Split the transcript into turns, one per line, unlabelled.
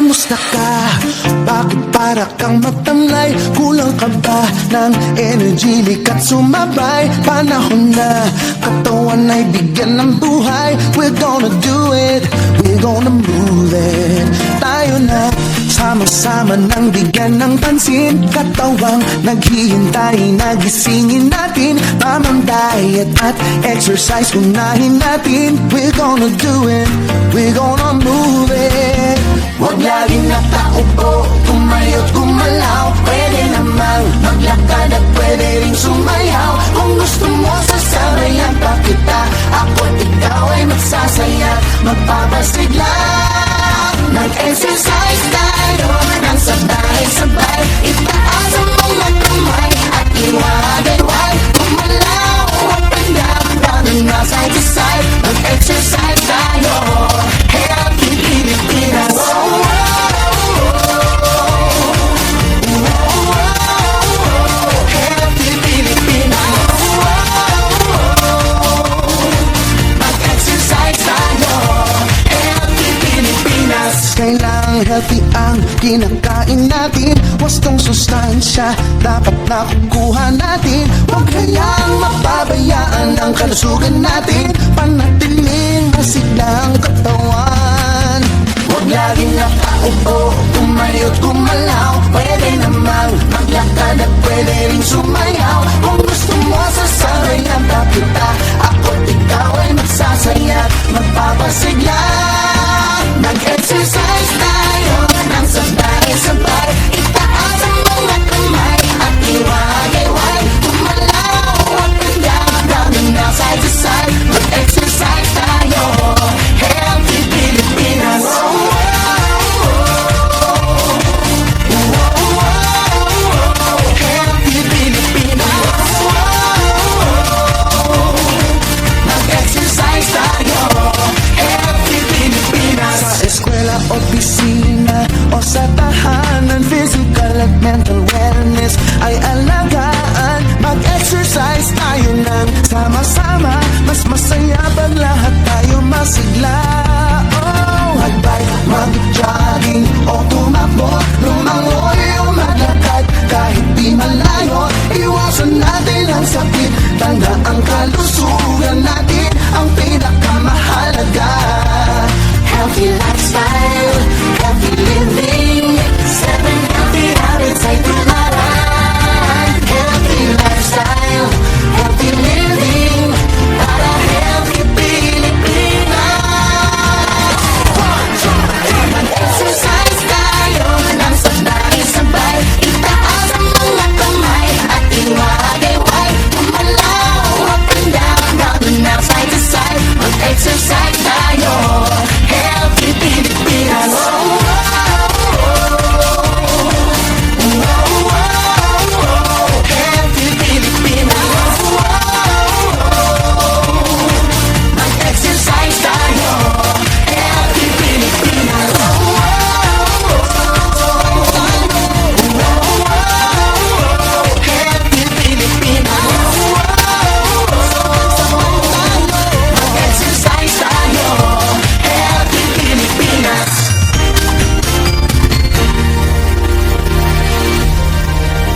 Kamusta ka? Bakit para kang matamlay? Kulang ka ba ng energy? Likat sumabay, panahon na katawan ay bigyan ng buhay. We're gonna do it, we're gonna move it. Tayo na sama-sama nang bigyan ng pansin. Katawang naghihintay, nagisingin natin. Tamang diet at exercise, unahin natin. We're gonna do it, we're gonna move it. Huwag laging nakaupo, tumayo't gumalaw. Pwede namang maglakad at pwede ring sumayaw. Kung gusto mo sasabayan pa kita, ako't ikaw ay magsasaya, magpapasigla. Mag-exercise tayo nang sabay-sabay. Itaas ang mga kamay at iwagay-wag. Gumalaw up and down, running na side to side. Mag-exercise tayo, healthy Pilipinas. Healthy Pilipinas. Mag-exercise tayo, healthy Pilipinas. Kailangang healthy ang kinakain natin. Wastong sustansya dapat nakukuha natin. Huwag hayaang mapabayaan ang kalusugan natin. Panatiling masiglang katawan. Huwag laging nakaupo, tumayo't gumalaw. Pwede namang maglakad at pwede ring sumayaw. Kung gusto mo sasabayan pa kita, ako't ikaw ay magsasaya, magpapasigla. Mag-exercise tayo nang sabay-sabay. Itaas ang mga kamay at iwagay-wag. Gumalaw up and down, running na side to side. Mag-exercise tayo, healthy Pilipinas. Healthy Pilipinas. Mag-exercise tayo, healthy Pilipinas. Sa eskwela, opisina o sa